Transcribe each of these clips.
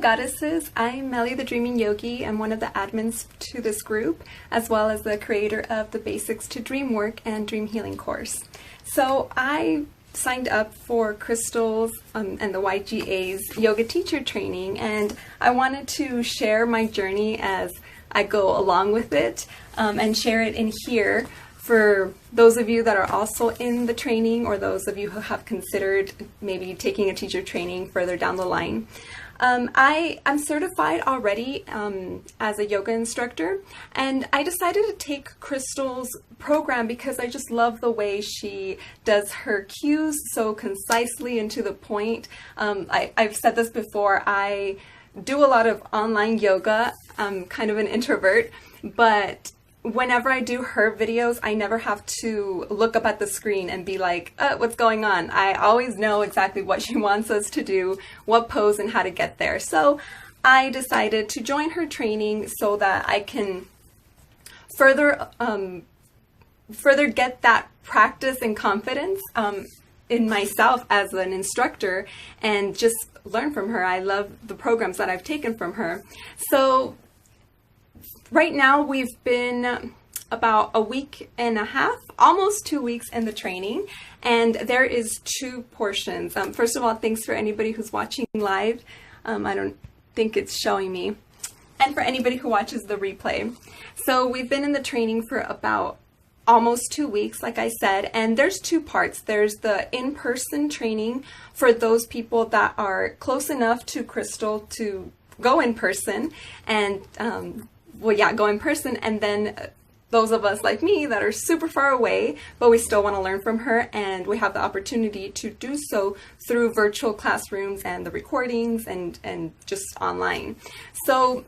Goddesses. I'm Meli, the Dreaming Yogi. I'm one of the admins to this group, as well as the creator of the Basics to Dream Work and Dream Healing course. So I signed up for Crystal's and the YGA's yoga teacher training, and I wanted to share my journey as I go along with it and share it in here for those of you that are also in the training, or those of you who have considered maybe taking a teacher training further down the line. I'm certified already as a yoga instructor, and I decided to take Crystal's program because I just love the way she does her cues so concisely and to the point. I've said this before, I do a lot of online yoga. I'm kind of an introvert, but whenever I do her videos, I never have to look up at the screen and be like, what's going on? I always know exactly what she wants us to do, what pose, and how to get there. So I decided to join her training so that I can further get that practice and confidence in myself as an instructor and just learn from her. I love the programs that I've taken from her. So right now we've been about a week and a half, almost 2 weeks in the training, and there is two portions. First of all, thanks for anybody who's watching live. I don't think it's showing me. And for anybody who watches the replay. So we've been in the training for about almost 2 weeks, like I said, and there's two parts. There's the in-person training for those people that are close enough to Crystal to go in person and go in person, and then those of us like me that are super far away, but we still want to learn from her, and we have the opportunity to do so through virtual classrooms and the recordings and just online. So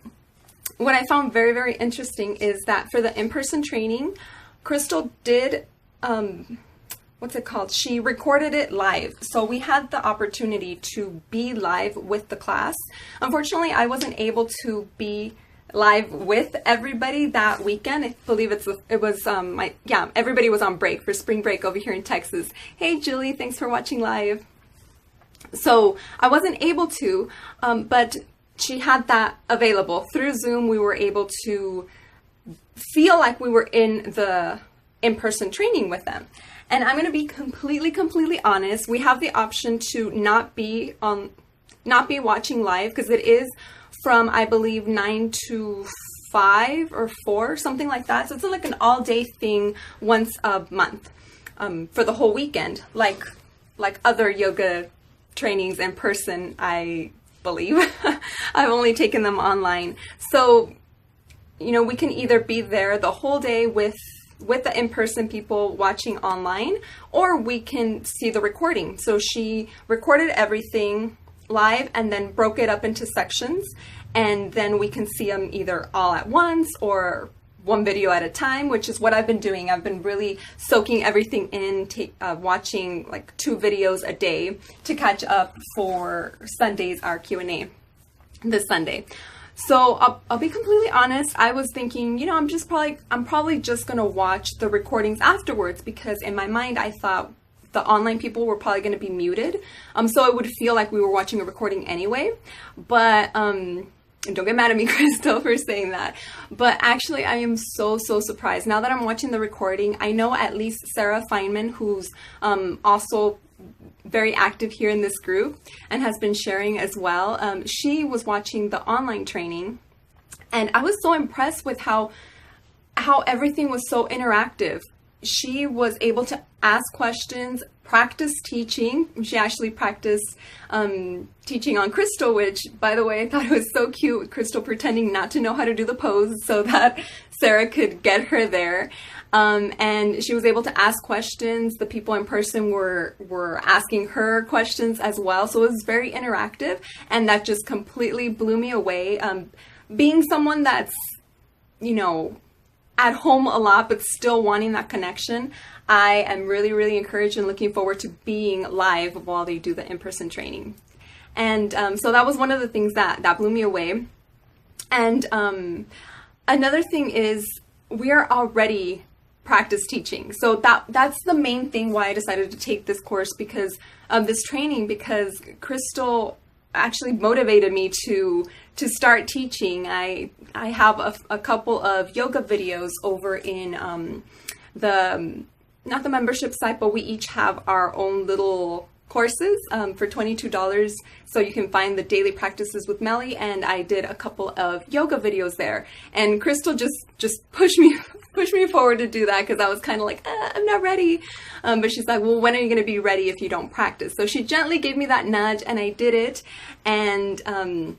what I found very, very interesting is that for the in-person training, Crystal did, she recorded it live. So we had the opportunity to be live with the class. Unfortunately, I wasn't able to be live with everybody that weekend. I believe everybody was on break for spring break over here in Texas. Hey Julie, thanks for watching live. So I wasn't able to, but she had that available through Zoom. We were able to feel like we were in the in-person training with them. And I'm going to be completely honest. We have the option to not be watching live, because it is from, I believe, 9 to 5 or 4, something like that. So it's like an all-day thing once a month for the whole weekend, like other yoga trainings in person, I believe. I've only taken them online. So, you know, we can either be there the whole day with the in-person people watching online, or we can see the recording. So she recorded everything live and then broke it up into sections, and then we can see them either all at once or one video at a time, which is what I've been doing. I've been really soaking everything in, watching like 2 videos a day to catch up for Sundays, our Q&A this Sunday. So I'll be completely honest. I was thinking, you know, I'm probably just gonna watch the recordings afterwards, because in my mind I thought the online people were probably going to be muted, so it would feel like we were watching a recording anyway. But and don't get mad at me, Crystal, for saying that, but actually I am so surprised now that I'm watching the recording. I know at least Sarah Feynman, who's also very active here in this group and has been sharing as well. She was watching the online training, and I was so impressed with how everything was so interactive. She was able to ask questions, practice teaching. She actually practiced teaching on Crystal, which, by the way, I thought it was so cute, with Crystal pretending not to know how to do the pose so that Sarah could get her there. And she was able to ask questions. The people in person were asking her questions as well. So it was very interactive, and that just completely blew me away. Being someone that's, you know, at home a lot, but still wanting that connection, I am really encouraged and looking forward to being live while they do the in-person training. And so that was one of the things that blew me away. And another thing is, we are already practice teaching. So that's the main thing why I decided to take this course, because of this training, because Crystal actually motivated me to start teaching. I have a couple of yoga videos over in not the membership site, but we each have our own little courses for $22, so you can find the daily practices with Meli, and I did a couple of yoga videos there, and Crystal just pushed me forward to do that, because I was kind of like, I'm not ready, but she's like, well, when are you going to be ready if you don't practice? So she gently gave me that nudge, and I did it, and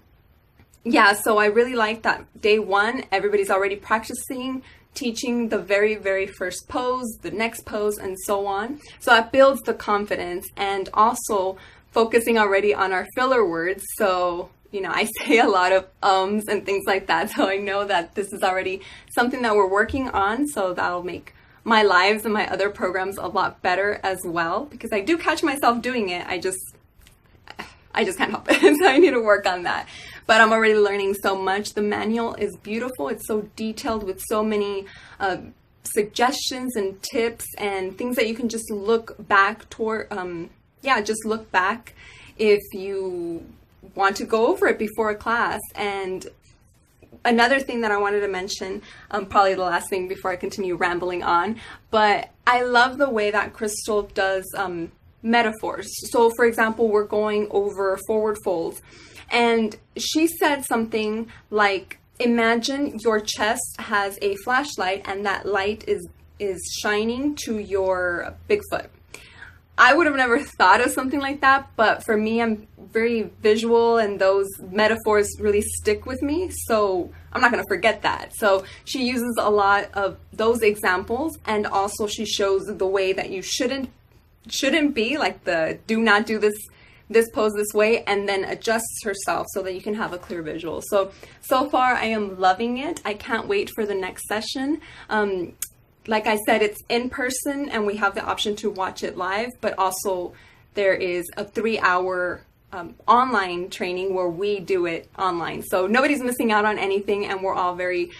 yeah, so I really like that day one, everybody's already practicing, teaching the very, very first pose, the next pose, and so on. So that builds the confidence, and also focusing already on our filler words. So, you know, I say a lot of ums and things like that. So I know that this is already something that we're working on. So that'll make my lives and my other programs a lot better as well, because I do catch myself doing it. I just can't help it. So I need to work on that. But I'm already learning so much. The manual is beautiful. It's so detailed with so many suggestions and tips and things that you can just look back toward. Just look back if you want to go over it before a class. And another thing that I wanted to mention, probably the last thing before I continue rambling on, but I love the way that Crystal does metaphors. So for example, we're going over forward folds, and she said something like, imagine your chest has a flashlight and that light is shining to your Bigfoot. I would have never thought of something like that, but for me, I'm very visual and those metaphors really stick with me, so I'm not going to forget that. So she uses a lot of those examples, and also she shows the way that you shouldn't be, like the do not do this pose this way, and then adjusts herself so that you can have a clear visual. So far I am loving it. I can't wait for the next session. Like I said, it's in person and we have the option to watch it live, but also there is a 3-hour online training where we do it online. So nobody's missing out on anything, and we're all very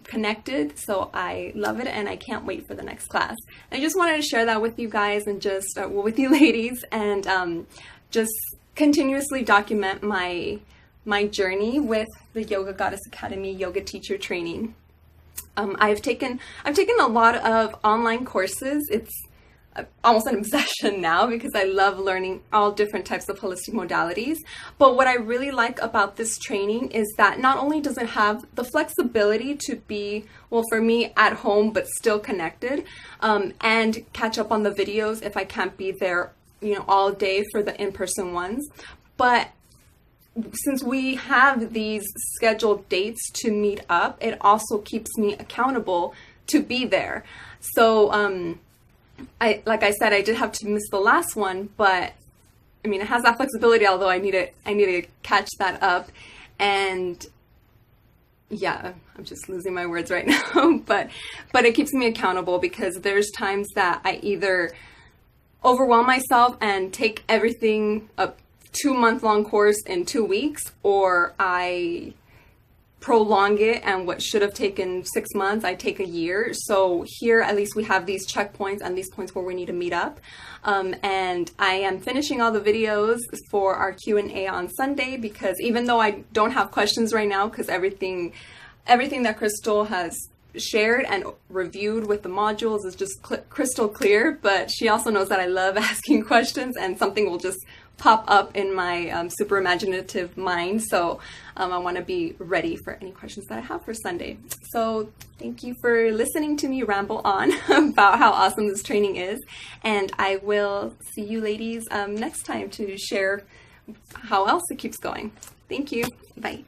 connected. So I love it, and I can't wait for the next class. I just wanted to share that with you guys, and just with you ladies, and just continuously document my journey with the Yoga Goddess Academy yoga teacher training. I've taken a lot of online courses. It's almost an obsession now because I love learning all different types of holistic modalities. But what I really like about this training is that not only does it have the flexibility to be, well, for me, at home but still connected, and catch up on the videos if I can't be there, you know, all day for the in-person ones, but since we have these scheduled dates to meet up, it also keeps me accountable to be there. So, like I said, I did have to miss the last one, but I mean, it has that flexibility, although I need to catch that up. And yeah, I'm just losing my words right now, but it keeps me accountable, because there's times that I either overwhelm myself and take everything, a 2-month-long course in 2 weeks, or I prolong it, and what should have taken 6 months, I take a year. So here, at least we have these checkpoints and these points where we need to meet up. And I am finishing all the videos for our Q&A on Sunday, because even though I don't have questions right now, because everything that Crystal has shared and reviewed with the modules is just crystal clear, but she also knows that I love asking questions, and something will just pop up in my super imaginative mind. So I want to be ready for any questions that I have for Sunday. So thank you for listening to me ramble on about how awesome this training is, and I will see you ladies next time to share how else it keeps going. Thank you. Bye.